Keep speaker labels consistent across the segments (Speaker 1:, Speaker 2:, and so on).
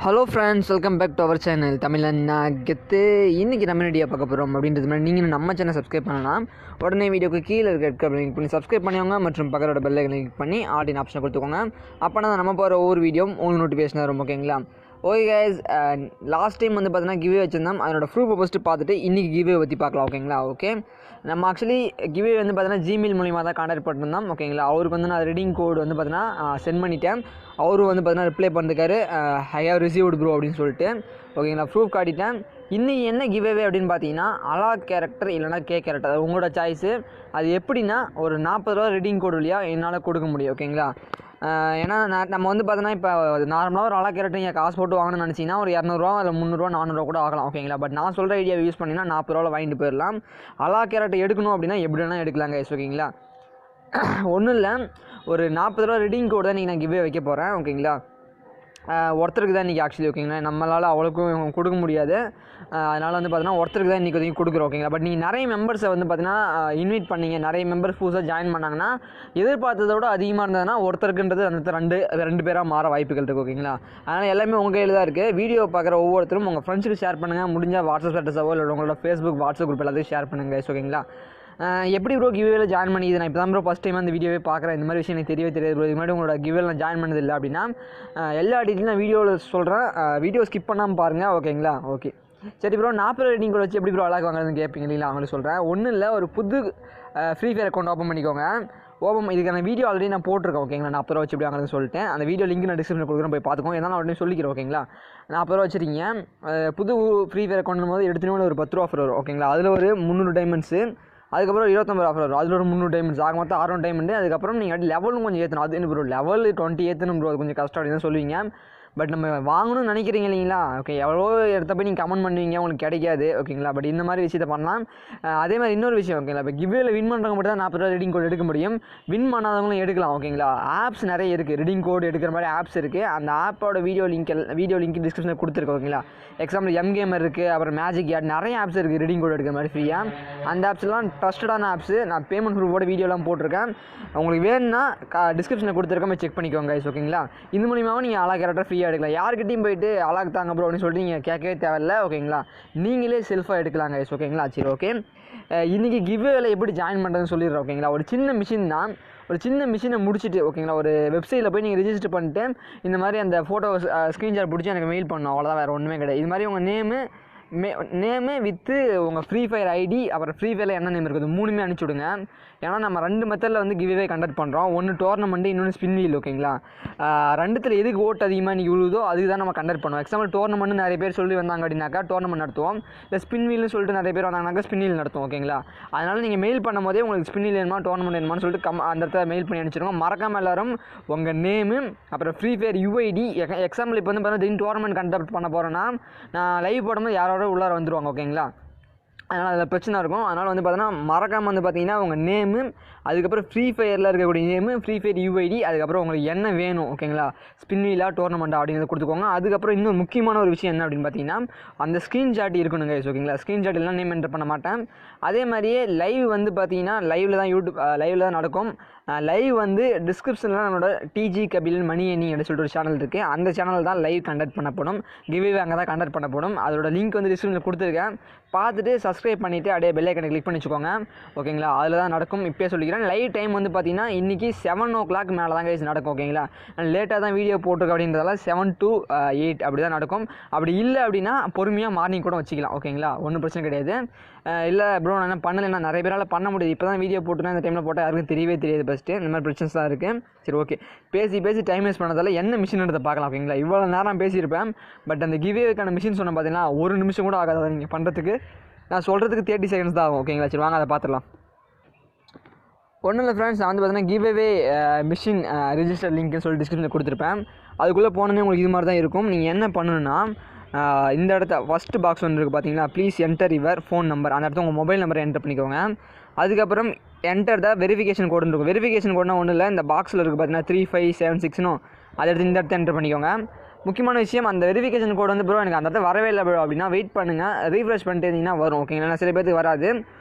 Speaker 1: Hello friends, welcome back to our channel Tamilan Gethu. இன்றைக்கி நம்ம video பார்க்க போகிறோம் அப்படின்றது மாதிரி நீங்கள் நம்ம சேனல் சப்ஸ்கிரைப் பண்ணலாம். உடனே வீடியோக்கு கீழே இருக்க கிளிக் பண்ணி சப்ஸ்கிரைப் பண்ணிக்கோங்க மற்றும் பக்கத்தோட பெல் ஐக்கனை கிளிக் பண்ணி ஆடின் ஆப்ஷனை கொடுத்துக்கோங்க. அப்போனா நம்ம போகிற ஒவ்வொரு வீடியோ உங்களுக்கு நோட்டிஃபிகேஷன் வரும். ஓகேங்களா? ஓகே கைஸ், லாஸ்ட் டைம் வந்து பார்த்தீங்கன்னா கிவ்வே வச்சுருந்தோம். அதனோட ப்ரூஃபை ஃபஸ்ட்டு பார்த்துட்டு இன்றைக்கி கிவ்வே பற்றி பார்க்கலாம். ஓகேங்களா? ஓகே, நம்ம ஆக்சுவலி கிவ்வே வந்து பார்த்தீங்கன்னா ஜிமெயில் மூலிமா தான் கான்டாக்ட் பண்ணிருந்தோம். ஓகேங்களா? அவருக்கு வந்து நான் ரீடிங் கோடு வந்து பார்த்தீங்கன்னா சென்ட் பண்ணிட்டேன். அவரும் வந்து பார்த்தீங்கன்னா ரிப்ளை பண்ணிருக்காரு, ஐ ஹேவ் ரிசீவ்டு ப்ரோ அப்படின்னு சொல்லிட்டு. ஓகேங்களா? ப்ரூஃப் காட்டிட்டேன். இன்றைக்கி என்ன கிவ்வே அப்படின்னு பார்த்தீங்கன்னா அலா கேரக்டர் இல்லைனா கே கேரக்டர், அது உங்களோட சாய்ஸு. அது எப்படின்னா ஒரு 40 ரூபா ரீடிங் கோடு வழியாக என்னால் கொடுக்க முடியும். ஓகேங்களா? ஏன்னா நம்ம வந்து பார்த்தோன்னா இப்போ நார்மலாக ஒரு அலா கேரக்டர் நீங்கள் காசு போட்டு வாங்கணும்னு நினச்சிங்கன்னா ஒரு 200 இல்லை 300 400 கூட ஆகலாம். ஓகேங்களா? பட் நான் சொல்கிற ஐடியாவை யூஸ் பண்ணிங்கன்னா 40 ரூபாவில் வாங்கிட்டு போயிடலாம். அலா கேரக்டர் எடுக்கணும் அப்படின்னா எப்படி வேணால் எடுக்கலாங்க. ஓகேங்களா? ஒன்றும் இல்லை, ஒரு 40 ரூபா ரீடிங் கோடு தான் நீங்கள் நான் கிவ்வே வைக்க போகிறேன். ஓகேங்களா? ஒருத்தருக்கு தான் இன்றைக்கி ஆக்சுவலி. ஓகேங்களா? நம்மளால் அவ்வளோக்கும் கொடுக்க முடியாது. அதனால் வந்து பார்த்தீங்கன்னா ஒருத்தருக்கு தான் இன்றைக்கி வரைக்கும் கொடுக்குறோம். ஓகேங்களா? பட் நீங்கள் நிறைய மெம்பர்ஸை வந்து பார்த்தீங்கன்னா இன்வைட் பண்ணிங்க, நிறைய மெம்பர்ஸ் புதுசாக ஜாயின் பண்ணாங்கன்னா எதிர்பார்த்ததை விட அதிகமாக இருந்ததுன்னா ஒருத்தருக்குன்றது அந்த ரெண்டு பேராக மாற வாய்ப்புகள் இருக்குது. ஓகேங்களா? அதனால் எல்லாமே உங்கள் கையில் தான் இருக்குது. வீடியோ பார்க்குற ஒவ்வொருத்தரும் உங்கள் ஃப்ரெண்ட்ஸுக்கு ஷேர் பண்ணுங்கள். முடிஞ்சால் வாட்ஸ்அப் ஸ்டேட்டஸாவோ இல்லை உங்களோட ஃபேஸ்புக் வாட்ஸ்அப் குரூப் எல்லாத்தையும் ஷேர் பண்ணுங்கள். ஓகேங்களா? எப்படி ப்ரோ கிவ்வேல ஜாயின் பண்ணிது? நான் இப்போ தான் ப்ரோ ஃபஸ்ட் டைம் அந்த வீடியோவே பார்க்குறேன். இந்த மாதிரி விஷயம் எனக்கு தெரியவே தெரியாது ப்ரோ. இது மாதிரி உங்களோட கிவ்வேல நான் ஜாயின் பண்ணதில்லை அப்படின்னா எல்லா டீட்டெயிலும் நான் வீடியோவில் சொல்கிறேன். வீடியோ ஸ்கிப் பண்ணாமல் பாருங்கள். ஓகேங்களா? ஓகே, சரி ப்ரோ, 40 ரேட்டிங் கூட வச்சு எப்படி ப்ரோ அழகாக வாங்குறதுன்னு கேட்பீங்க இல்லைங்களா? அவங்களுக்கு சொல்கிறேன். ஒன்றும் இல்லை, ஒரு புது ஃப்ரீ ஃபயர் அக்கௌண்ட் ஓப்பன் பண்ணிக்கோங்க. இதுக்கான வீடியோ ஆல்ரெடி நான் போட்டிருக்கேன். ஓகேங்களா? 40 ரூபா வச்சு எப்படி வாங்குறதுன்னு சொல்லிட்டேன். அந்த வீடியோ லிங்க் நான் டிஸ்கிரிப்ஷனில் கொடுக்குறேன், போய் பார்த்துக்கோங்க. எதனால் உடனே சொல்லிக்கிறேன். ஓகேங்களா? 40 ரூபா வச்சுருக்கீங்க. புது ஃப்ரீ ஃபயர் அக்கௌண்ட் போது எடுத்துன்னு ஒரு 10 ரூபா ஆஃபர் வரும். ஓகேங்களா? அதில் ஒரு 300 டைமண்ட்ஸு, அதுக்கப்புறம் 29 ஆஃபர் வரும். அதில் ஒரு 300 டைமண்ட்ஸ், ஆக மொத்தம் 600 டைமண்ட். அதுக்கப்புறம் நீங்கள் லெவலும் கொஞ்சம் ஏற்றணும். அது என்ன ப்ரோ லெவல் 20 ஏற்றணும் ப்ரோ, அது கொஞ்சம் கஷ்டம் அப்படின்னு தான் சொல்லுவீங்க. பட் நம்ம வாங்கணும்னு நினைக்கிறீங்க இல்லைங்களா? ஓகே, எவ்வளோ இடத்த போய் நீங்கள் கமெண்ட் பண்ணுவீங்க, உங்களுக்கு கிடைக்காது. ஓகேங்களா? பட் இந்த மாதிரி விஷயத்தை பண்ணலாம். அதே மாதிரி இன்னொரு விஷயம். ஓகேங்களா? இப்போ கிவ்வேல வின் பண்ணுறவங்க மட்டும் தான் 40 ரூபா ரீடிங் கோட் எடுக்க முடியும். வின் பண்ணாதவங்களும் எடுக்கலாம். ஓகேங்களா? ஆப்ஸ் நிறைய இருக்குது, ரீடிங் கோட் எடுக்கிற மாதிரி ஆப்ஸ் இருக்குது. அந்த ஆப்போட வீடியோ லிங்க் டிஸ்கிரிப்ஷனில் கொடுத்துருக்கோம். ஓகேங்களா? எக்ஸாம்பிள் எம்கேமர் இருக்குது, அப்புறம் மேஜிக் யாட், நிறைய ஆப்ஸ் இருக்குது ரீடிங் கோட் எடுக்கிற மாதிரி ஃப்ரீயாக. அந்த ஆப்ஸ்லாம் ட்ரஸ்டடான ஆப்ஸு. நான் பேமெண்ட் ப்ரூஃபோட வீடியோலாம் போட்டிருக்கேன். உங்களுக்கு வேணும்னா டிஸ்கிரிப்ஷனில் கொடுத்துருக்கேன், செக் பண்ணிக்கோங்க கைஸ். ஓகேங்களா? இது மூலியமாக நீங்கள் அலா கேரக்டர் ஃப்ரீயாக எடுக்கலாம். யார்கிட்டையும் போயிட்டு அலாக் தாங்க ப்ரோ அப்படின்னு சொல்லிட்டு நீங்கள் கேட்கவே தேவையில்ல. ஓகேங்களா? நீங்களே செல்ஃபாக எடுக்கலாம் கைஸ். ஓகேங்களா? சரி, ஓகே, இன்றைக்கி கிவ்வேல எப்படி ஜாயின் பண்ணுறதுன்னு சொல்லிடுறேன். ஓகேங்களா? ஒரு சின்ன மிஷின் தான். ஒரு சின்ன மிஷினை முடிச்சுட்டு, ஓகேங்களா, ஒரு வெப்சைட்டில் போய் நீங்கள் ரிஜிஸ்டர் பண்ணிட்டு இந்த மாதிரி அந்த ஃபோட்டோ ஸ்க்ரீன்ஷாட் பிடிச்சி எனக்கு மெயில் பண்ணணும். அவ்வளோதான், வேறு ஒன்றுமே கிடையாது. இது மாதிரி உங்கள் நேமு வித்து உங்கள் ஃப்ரீ ஃபயர் ஐடி, அப்புறம் ஃப்ரீ ஃபயரில் என்ன நேம் இருக்குது 3மே அனுப்பிச்சி விடுங்க. ஏன்னா நம்ம 2 மெத்தடில் வந்து கிவ்வே கண்டக்ட் பண்ணுறோம். ஒன்று டோர்னமெண்ட்டு, இன்னொன்று ஸ்பின் வீல். ஓகேங்களா? 2த்தில் எதுக்கு ஓட்டு அதிகமாக நீங்கள் விழுதோ அதுக்கு தான் நம்ம கண்டக்ட் பண்ணுவோம். எக்ஸாம்பிள் டோர்னமெண்ட்டு நிறைய பேர் சொல்லி வந்தாங்க அப்படின்னாக்கா டோர்னமெண்ட் நடத்துவோம். இல்லை ஸ்பின் வீல்னு சொல்லிட்டு நிறைய பேர் வந்தாங்கனாக்கா ஸ்பின் வீல் நடத்துவோம். ஓகேங்களா? அதனால் நீங்கள் மெயில் பண்ணும் போதே உங்களுக்கு ஸ்பின் வீல் வேணுமா டோர்னமெண்ட் வேணுமான்னு சொல்லிட்டு அந்த இடத்துல மெயில் பண்ணி அனுப்பிச்சிடுவோம். மறக்காமல் எல்லோரும் உங்கள் நேமு, அப்புறம் ஃப்ரீ ஃபயர் யூஐடி. எக்ஸாம்பிள் இப்போ வந்து பார்த்தீங்கன்னா டோர்னமெண்ட் கண்டக்ட் பண்ண போகிறேன்னா நான் லைவ் போடும்போது யாரோட உள்ளார வந்துடுவாங்க. ஓகேங்களா? அதனால் அதில் பிரச்சனை இருக்கும். அதனால் வந்து பார்த்தீங்கன்னா மறக்காமல் வந்து பார்த்தீங்கன்னா உங்கள் நேமு, அதுக்கப்புறம் ஃப்ரீ ஃபயரில் இருக்கக்கூடிய நேமு, ஃப்ரீ ஃபயர் யூஐடி, அதுக்கப்புறம் உங்களுக்கு என்ன வேணும். ஓகேங்களா? ஸ்பின் வீலா டோர்னமெண்ட்டா அப்படிங்கிறத கொடுத்துக்கோங்க. அதுக்கப்புறம் இன்னும் முக்கியமான ஒரு விஷயம் என்ன அப்படின்னு பார்த்தீங்கன்னா அந்த ஸ்க்ரீன்ஷாட் இருக்கணுங்க. ஓகேங்களா? ஸ்க்ரீன்ஷாட் எல்லாம் நேம் என்டர் பண்ண மாட்டேன். அதே மாதிரியே லைவ் வந்து பார்த்தீங்கன்னா லைவில் தான் லைவில் தான் நடக்கும். லைவ் வந்து டிஸ்கிரிப்ஷனில் நம்மளோட டிஜி கபிலன் மணி எண்ணி அப்படின்னு சொல்லிட்டு ஒரு சேனல் இருக்குது. அந்த சேனல் தான் லைவ் கண்டக்ட் பண்ணப்படும். கிவ்வே அங்கே தான் கண்டக்ட் பண்ணப்படும். அதோட லிங்க் வந்து டிஸ்கிரிப்ஷனில் கொடுத்துருக்கேன். பார்த்துட்டு சப்ஸ்கிரைப் பண்ணிவிட்டு அப்படியே பெல் ஐக்கனை கிளிக் பண்ணி வச்சுக்கோங்க. ஓகேங்களா? அதில் தான் நடக்கும். இப்போயே சொல்லிக்கிறேன். லைவ் டைம் வந்து பார்த்தீங்கன்னா இன்றைக்கி 7 o'clock மேலே தான் கைஸ் நடக்கும். ஓகேங்களா? லேட்டாக தான் வீடியோ போட்டிருக்கு அப்படின்றதால 7 to 8 அப்படி தான் நடக்கும். அப்படி இல்லை அப்படின்னா பொறுமையாக மார்னிங் கூட வச்சுக்கலாம். ஓகேங்களா? ஒன்றும் பிரச்சனை கிடையாது. இல்லை ப்ரோ நான் என்ன பண்ணலைன்னா நிறைய பேரால் பண்ண முடியுது. இப்போ தான் வீடியோ போட்டுனா இந்த டைமில் போட்டால் யாருக்கும் தெரியவே தெரியாது. ஃபஸ்ட்டு இந்த மாதிரி பிரச்சனை தான் இருக்குது. சரி, ஓகே, பேசி டைம் வேஸ்ட் பண்ணதால என்ன மிஷின் எடுத்து பார்க்கலாம். ஓகேங்களா? இவ்வளோ நேரம் பேசியிருப்பேன். பட் அந்த கிவ்வேக்கான மிஷின் சொன்ன பார்த்தீங்கன்னா 1 நிமிஷம் கூட ஆகாது நீங்கள் பண்ணுறதுக்கு. நான் சொல்கிறதுக்கு 30 seconds தான் ஆகும். ஓகேங்களா? சரி, வாங்க அதை பார்த்துடலாம். ஒன்றும் இல்லை ஃப்ரெண்ட்ஸ், நான் வந்து பார்த்தீங்கன்னா கிவ்வே மிஷின் ரிஜிஸ்டர் லிங்க்னு சொல்லி டிஸ்கிரிப்ஷனில் கொடுத்துருப்பேன். அதுக்குள்ளே போனோன்னே உங்களுக்கு இது மாதிரி தான் இருக்கும். நீங்கள் என்ன பண்ணணுன்னா இந்த இடத்த ஃபஸ்ட்டு பாக்ஸ் ஒன்று இருக்குது பார்த்தீங்களா, please enter your phone number. அந்த இடத்த உங்கள் மொபைல் நம்பரை என்டர் பண்ணிக்கோங்க. அதுக்கப்புறம் என்டர் த வெரிஃபிகேஷன் கோடுன்னு இருக்கும். வெரிஃபிகேஷன் கோடுனா ஒன்றும் இல்லை, இந்த பாக்ஸில் இருக்குது பார்த்தீங்கன்னா 3576 அதை எடுத்து இந்த இடத்த என்டர் பண்ணிக்கோங்க. முக்கியமான விஷயம், அந்த வெரிஃபிகேஷன் கோடு வந்து ப்ரோ எனக்கு அந்த இடத்த வரவே இல்லை ப்ரோ அப்படின்னா வெயிட் பண்ணுங்கள், ரீஃப்ரெஷ் பண்ணிட்டு இருந்தீங்கன்னா வரும். ஓகேங்களா? சில பேருக்கு வராது.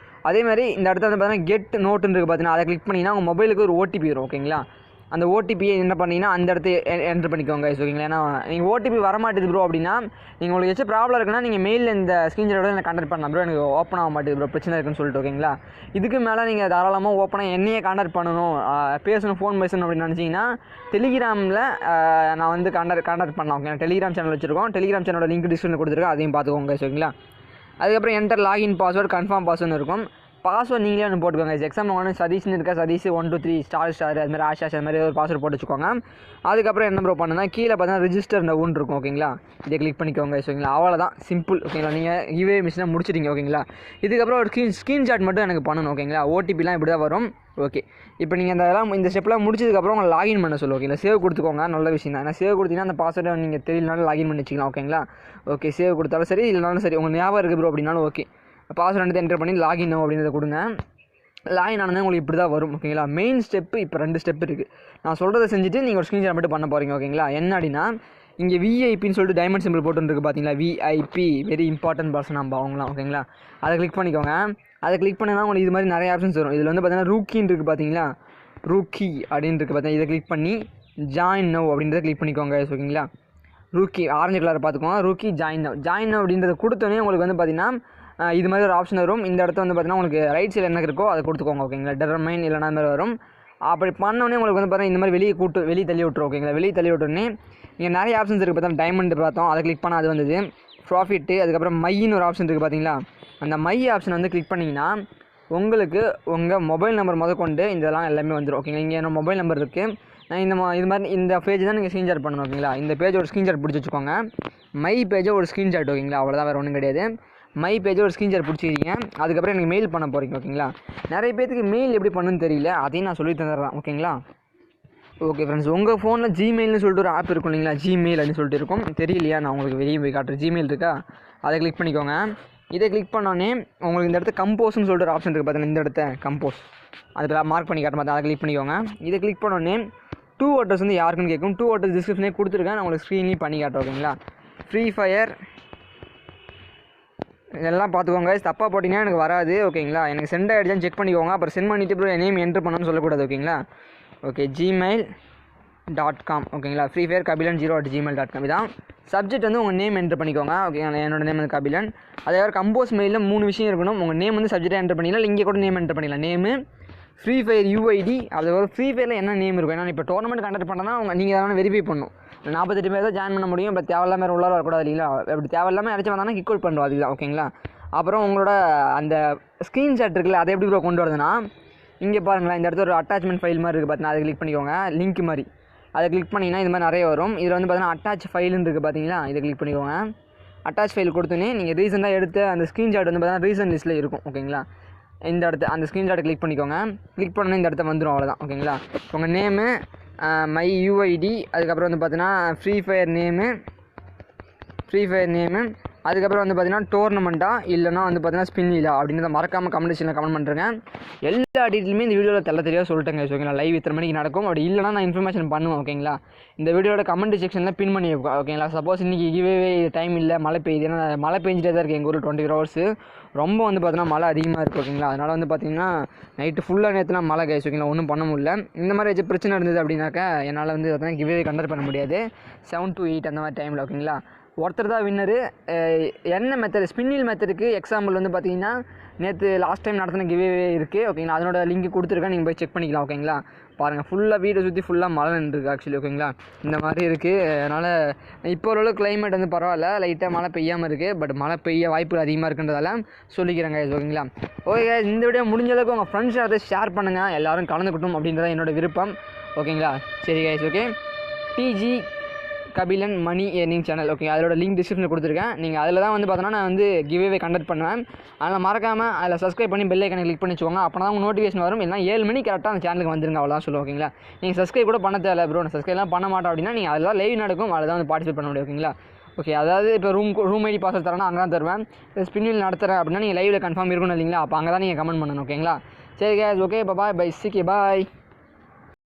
Speaker 1: அதே மாதிரி இந்த இடத்துல வந்து பார்த்தீங்கன்னா கெட் நோட்டுன்னு இருக்குது பார்த்தீங்கன்னா அதை கிளிக் பண்ணிங்கன்னா உங்கள் மொபைலுக்கு ஒரு ஓடிபி வரும். ஓகேங்களா? அந்த ஓடிபியை என்ன பண்ணிங்கன்னா அந்த இடத்த என்ட்ரு பண்ணிக்கோங்க ஓகேங்களா. ஏன்னா நீங்கள் ஓடிபி வரமாட்டேது ப்ரோ அப்படின்னா நீங்கள் உங்களுக்கு ஏதாச்சும் ப்ராப்ளம் இருக்குன்னா நீங்கள் மெயிலில் இந்த ஸ்க்ரீன்ஷாட்டோட எனக்கு கான்டாக்ட் பண்ணலாம் ப்ரோ, எனக்கு ஓப்பன் ஆக மாட்டேது ப்ரோ, பிரச்சனை இருக்குன்னு சொல்லிட்டு ஓகேங்களா. இதுக்கு மேலே நீங்கள் தாராளமாக ஓப்பனாக என்னையே கான்டாக்ட் பண்ணணும், பேசணும், ஃபோன் பேசணும் அப்படின்னு நினச்சிங்கன்னா டெலிகிராமில் நான் வந்து கான்டாக்ட் பண்ணலாம் ஓகேங்களா. டெலிகிராம் சேனல் வச்சுருக்கோம், டெலிகிராம் சேனலோட லிங்க் டிஸ்கிரிப்ஷனில் கொடுத்துருக்கேன், அதையும் பார்த்துக்கோங்க ஓகேங்களா. அதுக்கப்புறம் enter login password confirm password இருக்கும். பாஸ்வேர்டு நீங்களே ஒன்று போட்டுக்கோங்க. எக்ஸாம் ஒன்று சதீஷ்னு இருக்கா, சதீஷ் 1 2 3 ஸ்டார் அது மாதிரி ஆஷாஷ் அது மாதிரி ஒரு பாஸ்வேர்டு போட்டு வச்சுக்கோங்க. அதுக்கப்புறம் என்ன ப்ரோ பண்ணுன்னா கீழே பார்த்தீங்கன்னா ரிஜிஸ்டர் நவுன்னு இருக்கும் ஓகேங்களா. இதை கிளிக் பண்ணிக்கோங்க ஓகேங்களா. அவ்வளோதான், சிம்பிள் ஓகேங்களா. நீங்கள் கிவ்அவே மிஷினாக முடிச்சிட்டிங்க ஓகேங்களா. இதுக்கப்புறம் ஒரு ஸ்க்ரீன்ஷாட் மட்டும் எனக்கு பண்ணணும் ஓகேங்களா. ஓடிபிலாம் இப்படி தான் வரும். ஓகே, இப்போ நீங்கள் இந்த ஸ்டெப்லாம் முடிச்சதுக்கப்புறம் உங்களை லாகின் பண்ண சொல்லுவோம் ஓகேங்களா. சேவ் கொடுத்துக்கோங்க, நல்ல விஷயம் தான். ஏன்னா சேவ் கொடுத்தீங்கன்னா அந்த பாஸ்வேர்டை நீங்கள் தெரியலனாலும் லாகின் பண்ணி வச்சுக்கலாம் ஓகேங்களா. ஓகே, சேவ் கொடுத்தாலும் சரி இல்லைனாலும் சரி, உங்கள் ஞாபகம் இருக்குது ப்ரோ அப்படின்னாலும் ஓகே. பாஸ்வேர்டு எடுத்து என்டர் பண்ணி லாகின் அப்படின்றத கொடுங்க. லாகின் ஆனதே உங்களுக்கு இப்படி தான் வரும் ஓகேங்களா. மெயின் ஸ்டெப்பு இப்போ 2 ஸ்டெப் இருக்குது. நான் சொல்கிறத செஞ்சுட்டு நீங்கள் ஒரு ஸ்க்ரீன்ஷாட் மட்டும் பண்ண போகிறீங்க ஓகேங்களா. என்ன அப்படின்னா இங்கே விஐபின்னு சொல்லிட்டு டைமண்ட் சிம்பிள் போட்டுருக்கு பார்த்தீங்களா, விஐபி வெரி இம்பார்ட்டன்ட் பர்சன் நம்ம அவங்களாம் ஓகேங்களா. அதை கிளிக் பண்ணிக்கோங்க. அதை கிளிக் பண்ணினா உங்களுக்கு இது மாதிரி நிறைய ஆப்ஷன்ஸ் வரும். இதில் வந்து பார்த்தீங்கன்னா ரூக்கின்னு இருக்குது பார்த்தீங்களா, ரூக்கி அப்படின்னு இருக்குது பார்த்தீங்கன்னா, இதை கிளிக் பண்ணி ஜாயின் நவ் அப்படின்றத கிளிக் பண்ணிக்கோங்க ஓகேங்களா. ரூக்கி ஆரஞ்சு கலரை பார்த்துக்கோங்க, ரூக்கி ஜாயின் நவ் அப்படின்றத கொடுத்தோன்னே உங்களுக்கு வந்து பார்த்தீங்கன்னா இது மாதிரி ஒரு ஆப்ஷன் வரும். இந்த இடத்த வந்து பார்த்தீங்கன்னா உங்களுக்கு ரைட் சைடில் என்ன இருக்கோ அதை கொடுத்துக்கோங்க ஓகேங்களா. டெர்மைன் இல்லைனா மாதிரி வரும். அப்படி பண்ணோடனே உங்களுக்கு வந்து பார்த்தீங்கன்னா இந்த மாதிரி வெளியே தள்ளி விட்டுரும் ஓகேங்களா. வெளியே தள்ளி விட்டோடனே இங்கே நிறைய ஆப்ஷன்ஸ் இருக்குது பார்த்தா, டைமண்ட் பார்த்தோம், அதை கிளிக் பண்ணால் அது வந்தது ப்ராஃபிட்டு. அதுக்கப்புறம் மைன்னு ஒரு ஆப்ஷன் இருக்குது பார்த்தீங்களா, அந்த மை ஆப்ஷன் வந்து கிளிக் பண்ணிங்கன்னா உங்களுக்கு உங்கள் மொபைல் நம்பர் முதற்கொண்டு இதெல்லாம் எல்லாமே வந்துடும் ஓகேங்களா. இங்கே என்ன மொபைல் நம்பர் இருக்குது, நான் இது மாதிரி இந்த பேஜ் தான் நீங்கள் ஸ்க்ரீன்ஷாட் பண்ணணும் ஓகேங்களா. இந்த பேஜ் ஒரு ஸ்க்ரீன்ஷாட் பிடிச்சி வச்சுக்கோங்க. மை பேஜை ஒரு ஸ்க்ரீன்ஷாட் ஓகேங்களா, அவ்வளோதான், வேறு ஒன்றும் கிடையாது. மை பேஜை ஒரு ஸ்க்ரீன்ஷாட் பிடிச்சிக்கிறீங்க. அதுக்கப்புறம் எனக்கு மெயில் பண்ண போகிறீங்க ஓகேங்களா. நிறைய பேருக்கு மெயில் எப்படி பண்ணுன்னு தெரியல, அதையும் நான் சொல்லி தந்துடுறேன் ஓகேங்களா. ஓகே ஃப்ரெண்ட்ஸ், உங்கள் ஃபோனில் ஜிமெயில்னு சொல்லிட்டு ஒரு ஆப் இருக்கும் இல்லைங்களா, ஜிமெயில் அப்படின்னு சொல்லிட்டு இருக்கும், தெரியலையா, நான் உங்களுக்கு வெளியே போய் காட்டுறேன். ஜிமெயில் இருக்கா, அதை கிளிக் பண்ணிக்கோங்க. இதை கிளிக் பண்ணோன்னே உங்களுக்கு இந்த இடத்த கம்போஸ்ன்னு சொல்லிட்டு ஒரு ஆப்ஷன் இருக்குது பார்த்தீங்கன்னா, இந்த இடத்த கம்போஸ் அதில் மார்க் பண்ணி காட்ட மாதிரி அதை கிளிக் பண்ணிக்கோங்க. இதை கிளிக் பண்ணோன்னே 2 அட்ரஸ் வந்து யாருக்குன்னு கேட்கும். 2 அட்ரஸ் டிஸ்கிரிப்ஷனே கொடுத்துருக்கேன், நான் உங்களுக்கு ஸ்க்ரீன்லேயும் பண்ணி காட்டுறேன் ஓகேங்களா. ஃப்ரீ ஃபயர் இதெல்லாம் பார்த்துக்கோங்க, தப்பாக போட்டிங்கன்னா எனக்கு வராது ஓகேங்களா. எனக்கு சென்ட் ஆகிடுச்சான்னு செக் பண்ணிக்கோங்க. அப்புறம் சென்ட் பண்ணிவிட்டு அப்புறம் நேம் என்ட்ரு பண்ணணும்னு சொல்லக்கூடாது ஓகேங்களா. ஓகே, gmail.com ஓகேங்களா. ஃப்ரீ ஃபயர் கபிலன் 0@gmail.com இதான். சப்ஜெக்ட் வந்து உங்கள் நேம் என்ட்ரு பண்ணிக்கோங்க ஓகேங்களா. என்னோட நேம் வந்து கபிலன். அதே மாதிரி கம்போஸ் மெயிலில் 3 விஷயம் இருக்கணும். உங்கள் நேம் வந்து சப்ஜெக்டாக என்ட்ரு பண்ணிக்கலாம், இங்கே கூட நேம் என்ட்ரு பண்ணிக்கலாம். நேமு, ஃப்ரீ ஃபயர் யூஐடி, அது ஒரு ஃப்ரீ ஃபயரில் என்ன நேம் இருக்கும். ஏன்னா இப்போ டோர்னமெண்ட் கண்டக்ட் பண்ணனா நீங்கள் அதெல்லாம் வெரிஃபை பண்ணணும். 48 பேர் தான் ஜாயின் பண்ண முடியும். இப்போ தேவையில்லாமல் உள்ளார வரக்கூடாது இல்லைங்களா. அப்படி தேவையில்லாமல் யாராச்சும் வந்தாங்கன்னா கிக் அவுட் பண்ணுவோம், அதுதான் ஓகேங்களா. அப்புறம் உங்களோட அந்த ஸ்க்ரீன்ஷாட் இருக்குல்ல, அதை எப்படி கொண்டு வரதுன்னா இங்கே பாருங்களேன், இந்த இடத்துல ஒரு அட்டாச்மெண்ட் ஃபைல் மாதிரி இருக்குது பார்த்தீங்கன்னா, அதை கிளிக் பண்ணிக்கோங்க. லிங்க் மாதிரி அதை கிளிக் பண்ணிங்கன்னா இது மாதிரி நிறைய வரும். இதில் வந்து பார்த்தீங்கன்னா அட்டாச் ஃபைலுன்னு இருக்குது பார்த்தீங்களா, இதை கிளிக் பண்ணிக்கோங்க. அட்டாச் ஃபைல் கொடுத்தோன்னே நீங்கள் ரீசெண்டாக எடுத்த அந்த ஸ்க்ரீன்ஷாட் வந்து பார்த்தீங்கன்னா ரீசன்ட் லிஸ்ட்டில் இருக்கும் ஓகேங்களா. இந்த இடத்த அந்த ஸ்க்ரீன்ஷாட்டை கிளிக் பண்ணிக்கோங்க. கிளிக் பண்ணோன்னே இந்த இடத்த வந்துடும், அவ்வளோதான் ஓகேங்களா. உங்கள் நேமு, மை யூஐடி, அதுக்கப்புறம் வந்து பார்த்தீங்கன்னா ஃப்ரீ ஃபயர் நேமு, அதுக்கப்புறம் வந்து பார்த்தீங்கன்னா டோர்னமெண்ட்டா இல்லைனா வந்து பார்த்தீங்கன்னா ஸ்பின்னிலா அப்படின்றத மறக்காமல் கமெண்ட் செக்ஷனில் கமெண்ட் பண்ணுறேங்க. எல்லா டீட்டெயிலுமே இந்த வீடியோவில் தெரியாத சொல்லிட்டேங்க ஓகேங்களா. லைவ் இத்தனை மணிக்கு நடக்கும், அப்படி இல்லைனா நான் இன்ஃபர்மேஷன் பண்ணுவேன் ஓகேங்களா. இந்த வீடியோட கமெண்ட் செக்ஷனில் பின் பண்ணி வைப்போம் ஓகேங்களா. சப்போஸ் இன்றைக்கி கிவ்அவே டைம் இல்லை, மழை பெய்யுது, ஏன்னா மழை பெஞ்சிட்டே தான் இருக்குது எங்கள் ஊரில் 24 hours ரொம்ப வந்து பார்த்தீங்கன்னா மழை அதிகமாக இருக்குது ஓகேங்களா. அதனால் வந்து பார்த்தீங்கன்னா நைட்டு ஃபுல்லாக நேற்றுனா மழை கைஸ் ஓகேங்களா, ஒன்றும் பண்ண முடியல. இந்த மாதிரி ஏதாச்சும் பிரச்சனை இருந்தது அப்படின்னாக்கா என்னால் வந்து பார்த்தீங்கன்னா கிவ்அவே கண்டக்ட் பண்ண முடியாது. 7 to 8 அந்த மாதிரி டைமில் ஓகேங்களா. ஒருத்தர் தான் வின்னரு. என்ன மெத்தட், ஸ்பின்னில் மெத்தடுக்கு எக்ஸாம்பிள் வந்து பார்த்தீங்கன்னா நேற்று லாஸ்ட் டைம் நடத்தின கிவ்அவே இருக்குது ஓகேங்களா. அதனோட லிங்க் கொடுத்துருக்கேன், நீங்கள் போய் செக் பண்ணிக்கலாம் ஓகேங்களா. பாருங்கள், ஃபுல்லாக வீட்டை சுற்றி ஃபுல்லாக மழை நின்றுருக்கு ஆக்சுவலி ஓகேங்களா. இந்த மாதிரி இருக்குது. அதனால் இப்போ உள்ள கிளைமேட் வந்து பரவாயில்ல, லைட்டாக மழை பெய்யாமல் இருக்குது. பட் மழை பெய்ய வாய்ப்பு அதிகமாக இருக்குன்றதால சொல்லிக்கிறேங்க ஓகேங்களா. ஓகே, இந்த வீடியோ முடிஞ்ச அளவுக்கு உங்கள் ஃப்ரெண்ட்ஸ் அதை ஷேர் பண்ணுங்கள், எல்லோரும் கலந்துக்கிட்டும் அப்படின்றத என்னோட விருப்பம் ஓகேங்களா. சரி கைஸ், ஓகே, டிஜி Kabilan money earning channel okay, அதோட லிங்க் டிஸ்கிரிப்ஷனில் கொடுத்துருக்கேன். நீங்கள் அதில் தான் வந்து பார்த்தோன்னா நான் வந்து கிவ்அவே கண்டக்ட் பண்ணுவேன். அதில் மறக்காமல் அதில் சப்ஸ்கிரைப் பண்ணி பெல் ஐக்கனை கிளிக் பண்ணி வச்சுக்கோங்க. அப்போ தான் உங்கள் நோட்டிஃபிகேஷன் வரும். இல்லைனா 7 மணிக்கு கரெக்டாக அந்த சேனலுக்கு வந்துருங்க, அவ்வளோதான் சொல்லுவோம் ஓகேங்களா. நீங்கள் சப்ஸ்கிரைப் கூட பண்ண தேவை ப்ரோ, நான் சப்ஸ்கிரைப்லாம் பண்ண மாட்டோம் அப்படின்னா நீங்கள் அதெல்லாம் லைவ் நடக்கும், அதில் தான் வந்து பார்ட்டிசிபேட் பண்ண முடியும் ஓகேங்களா. ஓகே, அதாவது இப்போ ரூம் ஐடி பாஸ்வேர்ட் தரேன்னா அங்கே தான் தருவேன். ஸ்பின்னில் நடத்துகிறேன் அப்படின்னா நீங்கள் லைவில் கன்ஃபார்ம் இருக்கணும் இல்லைங்களா, அப்போ அங்கே தான் நீங்கள் கமெண்ட் பண்ணணும் ஓகேங்களா. சரி கேஸ், ஓகே, பாய் சிக்கி பாய்.